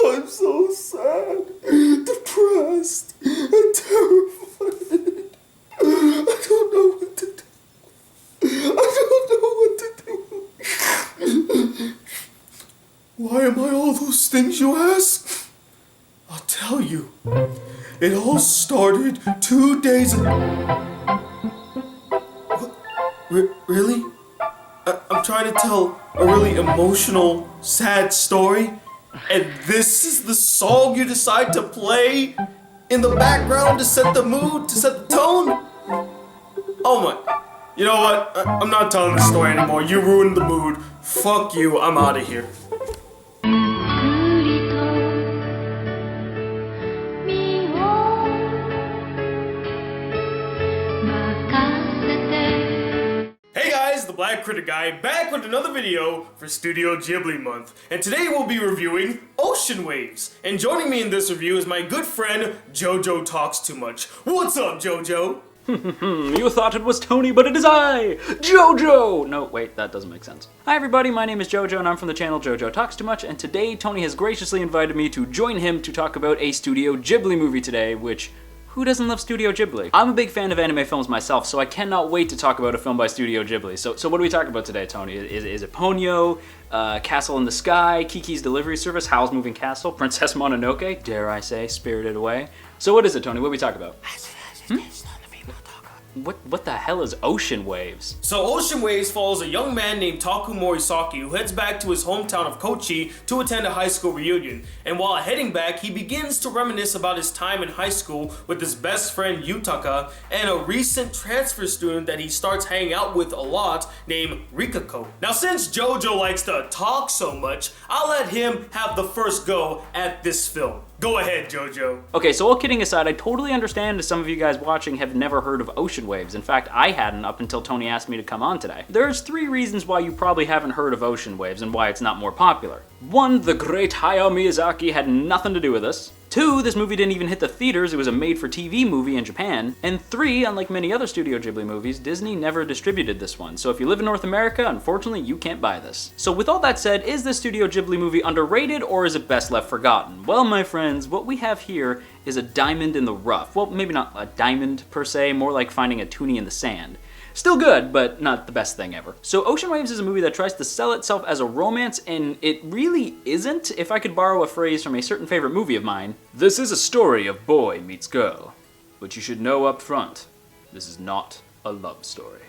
I'm so sad, depressed, and terrified. I don't know what to do. Why am I all those things, you ask? I'll tell you. It all started 2 days ago. What? Really? I'm trying to tell a really emotional, sad story, and this is the song you decide to play in the background to set the mood, to set the tone? Oh my. You know what? I'm not telling the story anymore. You ruined the mood. Fuck you. I'm out of here. The Black Critic Guy back with another video for Studio Ghibli month, and today we'll be reviewing Ocean Waves. And joining me in this review is my good friend JoJo Talks Too Much. What's up, JoJo? You thought it was Tony, but it is I, JoJo! No, wait, that doesn't make sense. Hi everybody, my name is JoJo and I'm from the channel JoJo Talks Too Much, and today Tony has graciously invited me to join him to talk about a Studio Ghibli movie today, which... who doesn't love Studio Ghibli? I'm a big fan of anime films myself, so I cannot wait to talk about a film by Studio Ghibli. So what are we talking about today, Tony? Is it Ponyo, Castle in the Sky, Kiki's Delivery Service, Howl's Moving Castle, Princess Mononoke, dare I say, Spirited Away? So what is it, Tony? What are we talking about? What the hell is Ocean Waves? So Ocean Waves follows a young man named Taku Morisaki who heads back to his hometown of Kochi to attend a high school reunion. And while heading back, he begins to reminisce about his time in high school with his best friend Yutaka and a recent transfer student that he starts hanging out with a lot named Rikako. Now since JoJo likes to talk so much, I'll let him have the first go at this film. Go ahead, JoJo. Okay, so all kidding aside, I totally understand that some of you guys watching have never heard of Ocean Waves. In fact, I hadn't up until Tony asked me to come on today. There's 3 reasons why you probably haven't heard of Ocean Waves and why it's not more popular. 1, the great Hayao Miyazaki had nothing to do with this. 2, this movie didn't even hit the theaters, it was a made-for-TV movie in Japan. And 3, unlike many other Studio Ghibli movies, Disney never distributed this one. So if you live in North America, unfortunately, you can't buy this. So with all that said, is this Studio Ghibli movie underrated or is it best left forgotten? Well, my friends, what we have here is a diamond in the rough. Well, maybe not a diamond per se, more like finding a toonie in the sand. Still good, but not the best thing ever. So Ocean Waves is a movie that tries to sell itself as a romance, and it really isn't. If I could borrow a phrase from a certain favorite movie of mine, this is a story of boy meets girl. But you should know up front, this is not a love story.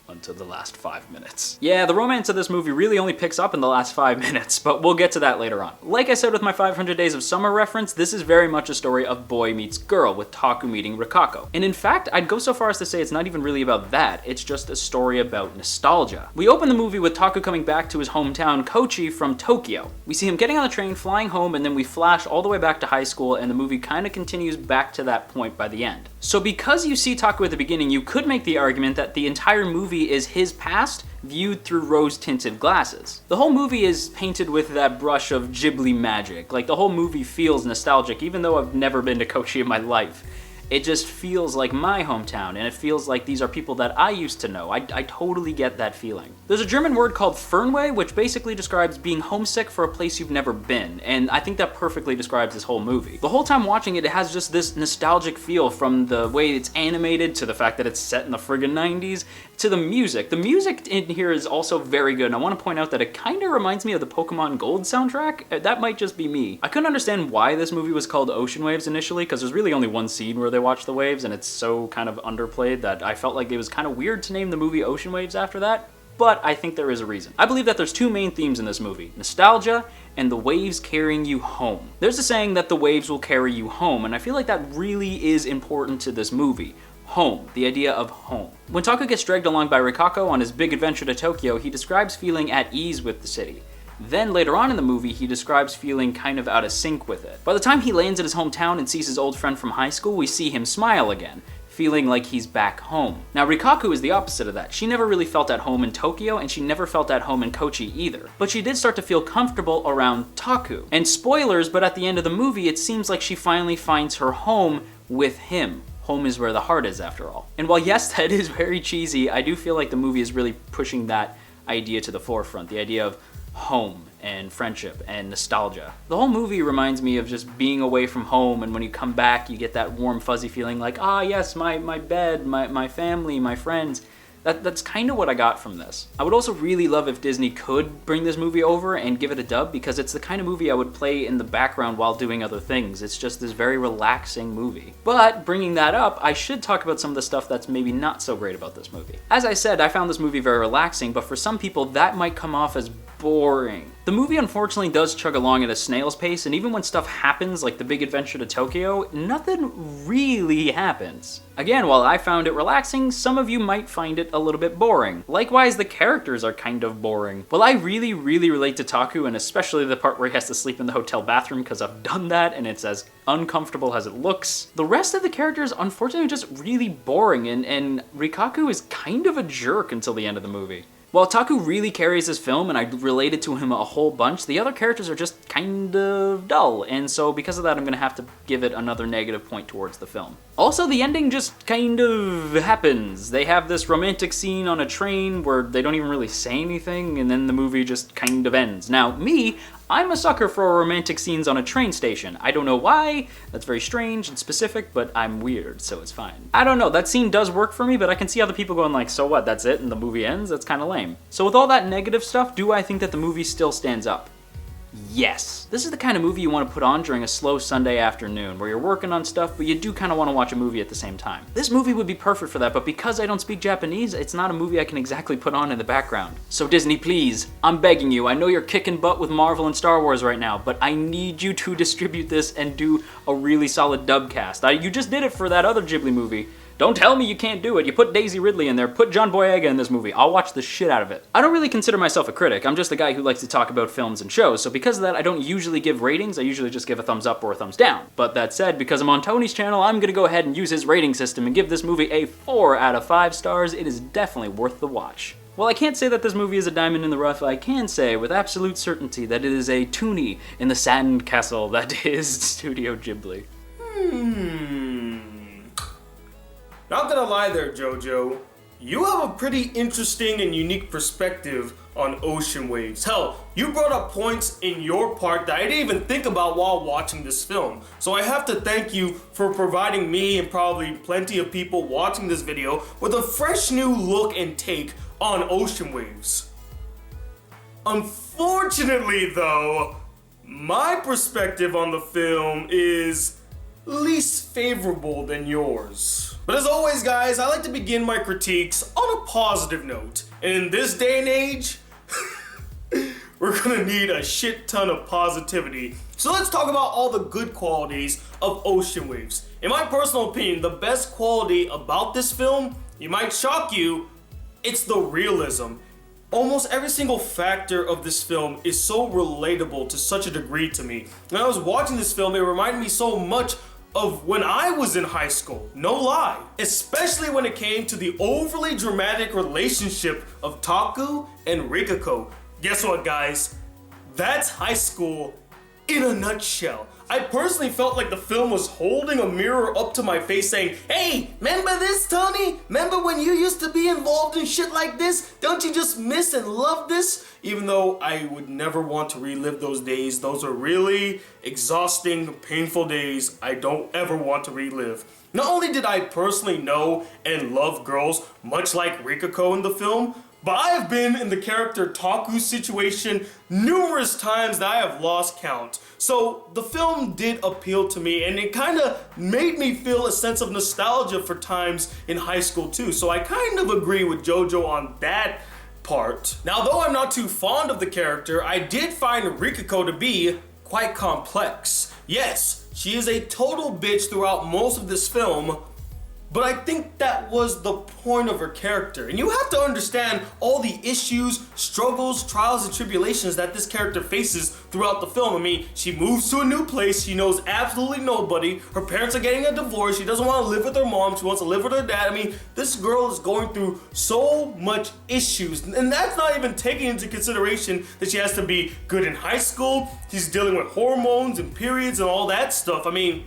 Until the last 5 minutes. Yeah, the romance of this movie really only picks up in the last 5 minutes, but we'll get to that later on. Like I said with my 500 Days of Summer reference, this is very much a story of boy meets girl, with Taku meeting Rikako. And in fact, I'd go so far as to say it's not even really about that, it's just a story about nostalgia. We open the movie with Taku coming back to his hometown, Kochi, from Tokyo. We see him getting on the train, flying home, and then we flash all the way back to high school, and the movie kind of continues back to that point by the end. So because you see Taku at the beginning, you could make the argument that the entire movie is his past viewed through rose-tinted glasses. The whole movie is painted with that brush of Ghibli magic. Like, the whole movie feels nostalgic, even though I've never been to Kochi in my life. It just feels like my hometown, and it feels like these are people that I used to know. I totally get that feeling. There's a German word called Fernweh, which basically describes being homesick for a place you've never been, and I think that perfectly describes this whole movie. The whole time watching it, it has just this nostalgic feel, from the way it's animated, to the fact that it's set in the friggin' 90s, to the music. The music in here is also very good, and I want to point out that it kind of reminds me of the Pokemon Gold soundtrack. That might just be me. I couldn't understand why this movie was called Ocean Waves initially, because there's really only one scene where they watch the waves, and it's so kind of underplayed that I felt like it was kind of weird to name the movie Ocean Waves after that, but I think there is a reason. I believe that there's 2 main themes in this movie: nostalgia and the waves carrying you home. There's a saying that the waves will carry you home, and I feel like that really is important to this movie. Home, the idea of home. When Taku gets dragged along by Rikako on his big adventure to Tokyo, he describes feeling at ease with the city. Then later on in the movie, he describes feeling kind of out of sync with it. By the time he lands at his hometown and sees his old friend from high school, we see him smile again, feeling like he's back home. Now Rikako is the opposite of that. She never really felt at home in Tokyo, and she never felt at home in Kochi either. But she did start to feel comfortable around Taku. And spoilers, but at the end of the movie, it seems like she finally finds her home with him. Home is where the heart is, after all. And while yes, that is very cheesy, I do feel like the movie is really pushing that idea to the forefront. The idea of home and friendship and nostalgia. The whole movie reminds me of just being away from home, and when you come back you get that warm fuzzy feeling like, ah yes, my bed, my family, my friends. That's kind of what I got from this. I would also really love if Disney could bring this movie over and give it a dub, because it's the kind of movie I would play in the background while doing other things. It's just this very relaxing movie. But bringing that up, I should talk about some of the stuff that's maybe not so great about this movie. As I said, I found this movie very relaxing, but for some people that might come off as boring. The movie unfortunately does chug along at a snail's pace, and even when stuff happens, like the big adventure to Tokyo, nothing really happens. Again, while I found it relaxing, some of you might find it a little bit boring. Likewise, the characters are kind of boring. While I really relate to Taku, and especially the part where he has to sleep in the hotel bathroom, because I've done that and it's as uncomfortable as it looks, the rest of the characters unfortunately are just really boring, and Rikaku is kind of a jerk until the end of the movie. While Taku really carries this film and I related to him a whole bunch, the other characters are just kind of dull, and so because of that I'm gonna have to give it another negative point towards the film. Also, the ending just kind of happens. They have this romantic scene on a train where they don't even really say anything, and then the movie just kind of ends. Now, I'm a sucker for romantic scenes on a train station. I don't know why, that's very strange and specific, but I'm weird, so it's fine. I don't know, that scene does work for me, but I can see other people going like, so what, that's it, and the movie ends? That's kind of lame. So with all that negative stuff, do I think that the movie still stands up? Yes. This is the kind of movie you want to put on during a slow Sunday afternoon, where you're working on stuff, but you do kind of want to watch a movie at the same time. This movie would be perfect for that, but because I don't speak Japanese, it's not a movie I can exactly put on in the background. So Disney, please, I'm begging you, I know you're kicking butt with Marvel and Star Wars right now, but I need you to distribute this and do a really solid dub cast. You just did it for that other Ghibli movie. Don't tell me you can't do it. You put Daisy Ridley in there, put John Boyega in this movie. I'll watch the shit out of it. I don't really consider myself a critic. I'm just a guy who likes to talk about films and shows, so because of that, I don't usually give ratings. I usually just give a thumbs up or a thumbs down. But that said, because I'm on Tony's channel, I'm gonna go ahead and use his rating system and give this movie a 4 out of 5 stars. It is definitely worth the watch. While I can't say that this movie is a diamond in the rough, I can say with absolute certainty that it is a toonie in the sand castle that is Studio Ghibli. Not gonna lie there, JoJo. You have a pretty interesting and unique perspective on ocean waves. Hell, you brought up points in your part that I didn't even think about while watching this film. So I have to thank you for providing me and probably plenty of people watching this video with a fresh new look and take on ocean waves. Unfortunately though, my perspective on the film is least favorable than yours. But as always guys, I like to begin my critiques on a positive note. And in this day and age, we're gonna need a shit ton of positivity. So let's talk about all the good qualities of ocean waves. In my personal opinion, the best quality about this film, it might shock you, it's the realism. Almost every single factor of this film is so relatable to such a degree to me. When I was watching this film, it reminded me so much of when I was in high school, no lie. Especially when it came to the overly dramatic relationship of Taku and Rikako. Guess what guys? That's high school in a nutshell. I personally felt like the film was holding a mirror up to my face saying, hey, remember this, Tony? Remember when you used to be involved in shit like this? Don't you just miss and love this? Even though I would never want to relive those days. Those are really exhausting, painful days I don't ever want to relive. Not only did I personally know and love girls, much like Rikako in the film, but I have been in the character Taku's situation numerous times that I have lost count. So the film did appeal to me, and it kind of made me feel a sense of nostalgia for times in high school too. So I kind of agree with JoJo on that part. Now though I'm not too fond of the character, I did find Rikako to be quite complex. Yes, she is a total bitch throughout most of this film, but I think that was the point of her character. And you have to understand all the issues, struggles, trials, and tribulations that this character faces throughout the film. I mean, she moves to a new place, she knows absolutely nobody, her parents are getting a divorce, she doesn't want to live with her mom, she wants to live with her dad. I mean, this girl is going through so much issues, and that's not even taking into consideration that she has to be good in high school, she's dealing with hormones and periods and all that stuff. I mean,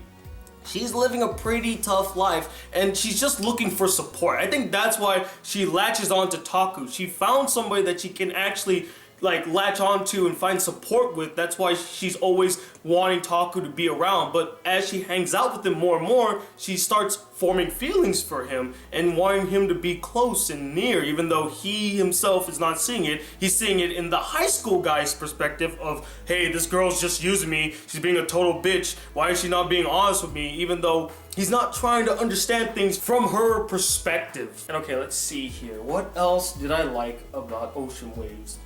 she's living a pretty tough life, and she's just looking for support. I think that's why she latches on to Taku. She found somebody that she can actually like latch onto and find support with. That's why she's always wanting Taku to be around. But as she hangs out with him more and more, she starts forming feelings for him and wanting him to be close and near, even though he himself is not seeing it. He's seeing it in the high school guy's perspective of, hey, this girl's just using me. She's being a total bitch. Why is she not being honest with me? Even though he's not trying to understand things from her perspective. And okay, let's see here. What else did I like about Ocean Waves?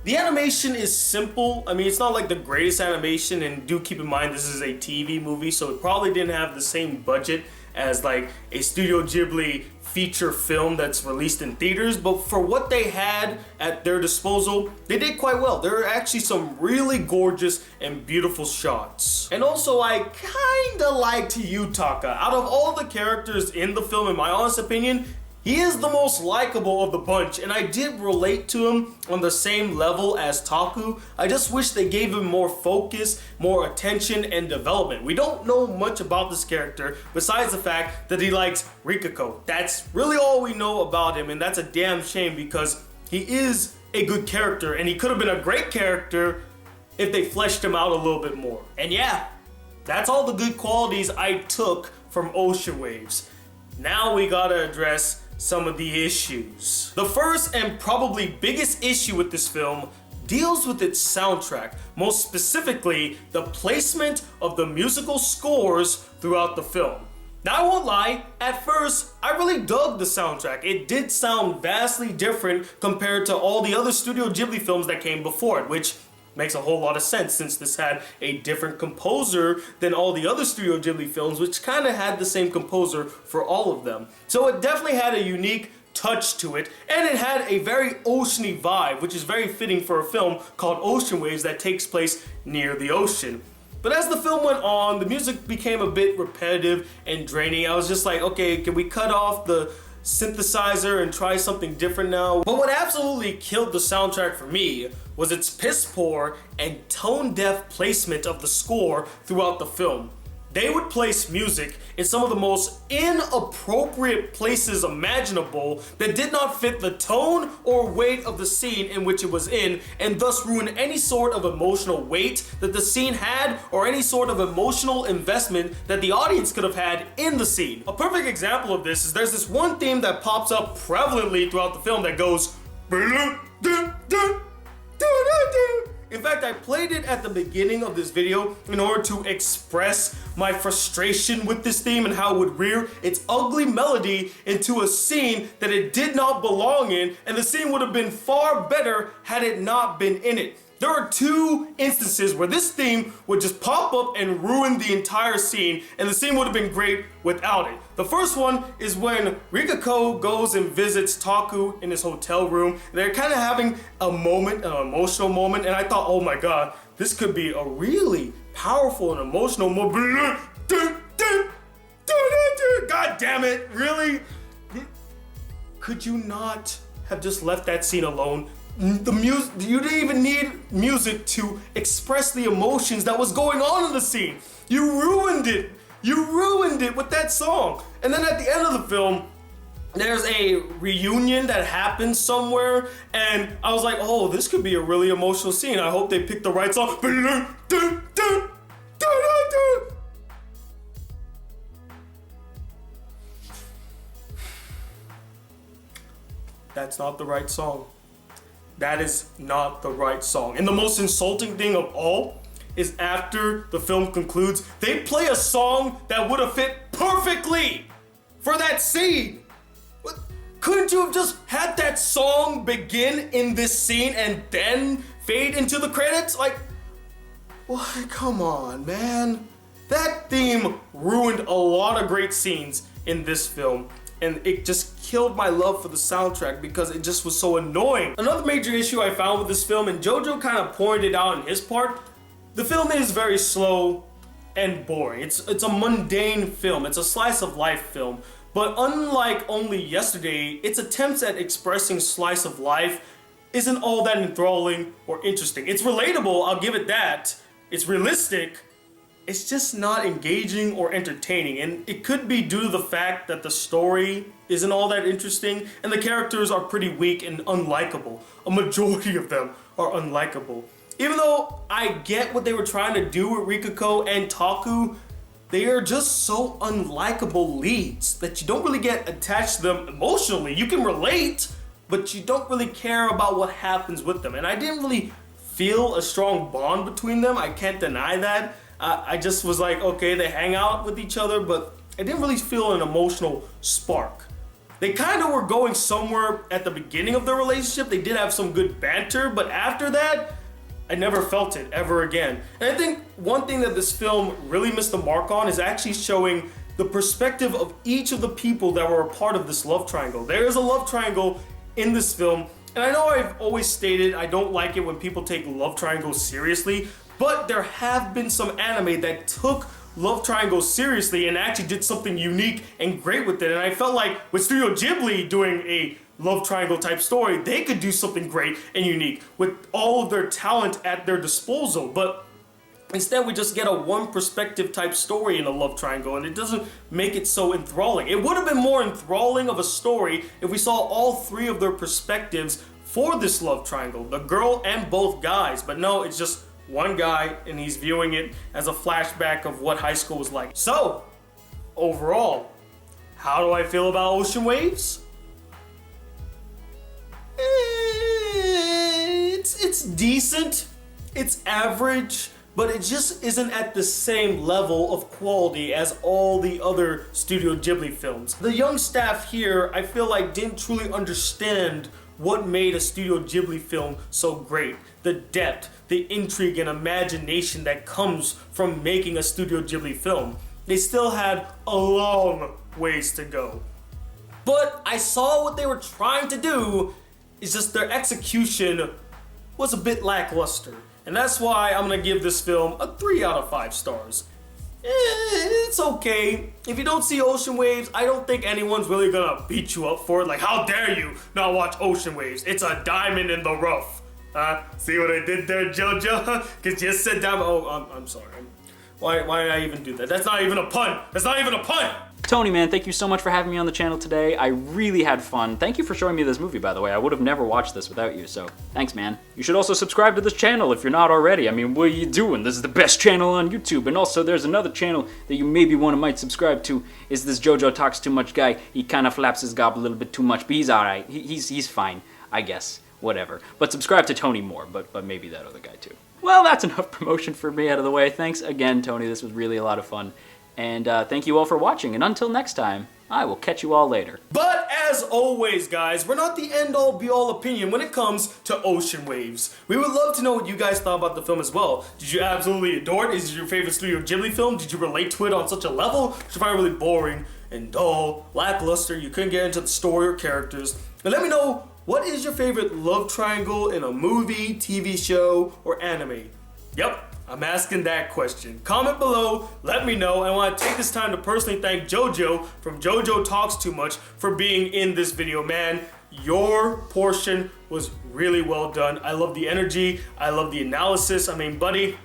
The animation is simple. I mean, it's not like the greatest animation, and do keep in mind this is a TV movie, so it probably didn't have the same budget as like a Studio Ghibli feature film that's released in theaters, but for what they had at their disposal, they did quite well. There are actually some really gorgeous and beautiful shots. And also, I kinda liked Yutaka. Out of all the characters in the film, in my honest opinion, he is the most likable of the bunch, and I did relate to him on the same level as Taku. I just wish they gave him more focus, more attention, and development. We don't know much about this character besides the fact that he likes Rikako. That's really all we know about him, and that's a damn shame because he is a good character, and he could have been a great character if they fleshed him out a little bit more. And yeah, that's all the good qualities I took from Ocean Waves. Now we gotta address some of the issues. The first and probably biggest issue with this film deals with its soundtrack, most specifically the placement of the musical scores throughout the film. Now I won't lie, at first I really dug the soundtrack. It did sound vastly different compared to all the other Studio Ghibli films that came before it, which makes a whole lot of sense since this had a different composer than all the other Studio Ghibli films, which kind of had the same composer for all of them. So it definitely had a unique touch to it, and it had a very oceany vibe, which is very fitting for a film called Ocean Waves that takes place near the ocean. But as the film went on, the music became a bit repetitive and draining. I was just like, okay, can we cut off the synthesizer and try something different now? But what absolutely killed the soundtrack for me was its piss poor and tone deaf placement of the score throughout the film. They would place music in some of the most inappropriate places imaginable that did not fit the tone or weight of the scene in which it was in, and thus ruin any sort of emotional weight that the scene had or any sort of emotional investment that the audience could have had in the scene. A perfect example of this is there's this one theme that pops up prevalently throughout the film that goes in fact, I played it at the beginning of this video in order to express my frustration with this theme and how it would rear its ugly melody into a scene that it did not belong in, and the scene would have been far better had it not been in it. There are two instances where this theme would just pop up and ruin the entire scene, and the scene would have been great without it. The first one is when Rikako goes and visits Taku in his hotel room. They're kind of having a moment, an emotional moment, and I thought, oh my god, this could be a really powerful and emotional moment. God damn it, really? Could you not have just left that scene alone? The music, you didn't even need music to express the emotions that was going on in the scene. You ruined it. You ruined it with that song. And then at the end of the film, there's a reunion that happens somewhere, and I was like, oh, this could be a really emotional scene. I hope they picked the right song. That's not the right song. That is not the right song. And the most insulting thing of all is after the film concludes, they play a song that would have fit perfectly for that scene. What? Couldn't you have just had that song begin in this scene and then fade into the credits? Like, what? Come on, man. That theme ruined a lot of great scenes in this film, and it just killed my love for the soundtrack because it just was so annoying. Another major issue I found with this film, and JoJo kind of pointed it out in his part, the film is very slow and boring. It's a mundane film. It's a slice of life film. But unlike Only Yesterday, its attempts at expressing slice of life isn't all that enthralling or interesting. It's relatable, I'll give it that. It's realistic, it's just not engaging or entertaining, and it could be due to the fact that the story isn't all that interesting and the characters are pretty weak and unlikable. A majority of them are unlikable. Even though I get what they were trying to do with Rikako and Taku, they are just so unlikable leads that you don't really get attached to them emotionally. You can relate, but you don't really care about what happens with them. And I didn't really feel a strong bond between them. I can't deny that. I just was like, okay, they hang out with each other, but I didn't really feel an emotional spark. They kind of were going somewhere at the beginning of their relationship. They did have some good banter, but after that, I never felt it ever again. And I think one thing that this film really missed the mark on is actually showing the perspective of each of the people that were a part of this love triangle. There is a love triangle in this film, and I know I've always stated I don't like it when people take love triangles seriously, but there have been some anime that took love triangles seriously and actually did something unique and great with it. And I felt like with Studio Ghibli doing a love triangle type story, they could do something great and unique with all of their talent at their disposal. But instead we just get a one perspective type story in a love triangle, and it doesn't make it so enthralling. It would have been more enthralling of a story if we saw all three of their perspectives for this love triangle, the girl and both guys. But no, it's just one guy, and he's viewing it as a flashback of what high school was like. So, overall, how do I feel about Ocean Waves? It's decent, it's average, but it just isn't at the same level of quality as all the other Studio Ghibli films. The young staff here, I feel like, didn't truly understand what made a Studio Ghibli film so great. The depth, the intrigue, and imagination that comes from making a Studio Ghibli film. They still had a long ways to go. But I saw what they were trying to do, it's just their execution was a bit lackluster. And that's why I'm gonna give this film a 3 out of 5 stars. It's okay. If you don't see Ocean Waves, I don't think anyone's really gonna beat you up for it. Like, how dare you not watch Ocean Waves? It's a diamond in the rough. See what I did there, JoJo? Cause you said diamond. Oh, I'm sorry. Why did I even do that? That's not even a pun. That's not even a pun. Tony, man, thank you so much for having me on the channel today. I really had fun. Thank you for showing me this movie, by the way. I would have never watched this without you, so thanks, man. You should also subscribe to this channel if you're not already. I mean, what are you doing? This is the best channel on YouTube. And also, there's another channel that you maybe might subscribe to. Is this JoJo Talks Too Much guy. He kind of flaps his gob a little bit too much, but he's alright. He's fine, I guess. Whatever. But subscribe to Tony more, but maybe that other guy too. Well, that's enough promotion for me out of the way. Thanks again, Tony. This was really a lot of fun. And thank you all for watching. And until next time, I will catch you all later. But as always, guys, we're not the end-all be-all opinion when it comes to Ocean Waves. We would love to know what you guys thought about the film as well. Did you absolutely adore it? Is it your favorite Studio Ghibli film? Did you relate to it on such a level? Did you find it really boring and dull, lackluster? You couldn't get into the story or characters? And let me know, what is your favorite love triangle in a movie, TV show, or anime? Yep. I'm asking that question. Comment below, let me know. I want to take this time to personally thank JoJo from JoJo Talks Too Much for being in this video. Man, your portion was really well done. I love the energy. I love the analysis. I mean, buddy,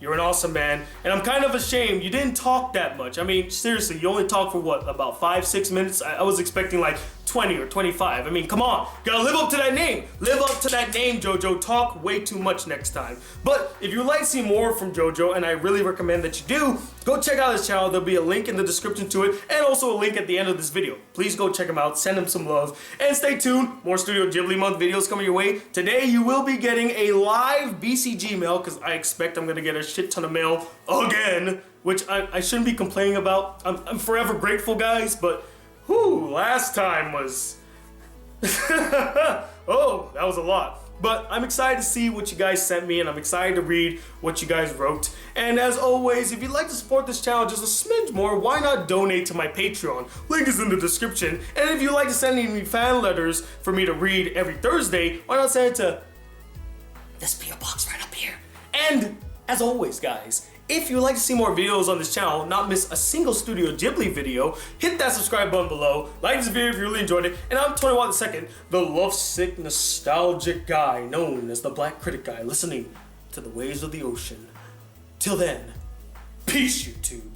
you're an awesome man. And I'm kind of ashamed you didn't talk that much. I mean, seriously, you only talked for what, about 5-6 minutes? I was expecting like 20 or 25. I mean, come on, gotta live up to that name. Live up to that name, JoJo. Talk way too much next time. But if you'd like to see more from JoJo, and I really recommend that you do, go check out his channel. There'll be a link in the description to it, and also a link at the end of this video. Please go check him out, send him some love, and stay tuned. More Studio Ghibli Month videos coming your way. Today, you will be getting a live BCG mail, because I expect I'm gonna get a shit ton of mail again, which I shouldn't be complaining about. I'm forever grateful, guys, but whew, last time was... oh, that was a lot. But I'm excited to see what you guys sent me, and I'm excited to read what you guys wrote. And as always, if you'd like to support this channel just a smidge more, why not donate to my Patreon? Link is in the description. And if you'd like to send me fan letters for me to read every Thursday, why not send it to this PO box right up here. And as always, guys, if you'd like to see more videos on this channel, not miss a single Studio Ghibli video, hit that subscribe button below, like this video if you really enjoyed it, and I'm 21 II, the lovesick, nostalgic guy known as the Black Critic Guy, listening to the waves of the ocean. Till then, Peace, YouTube.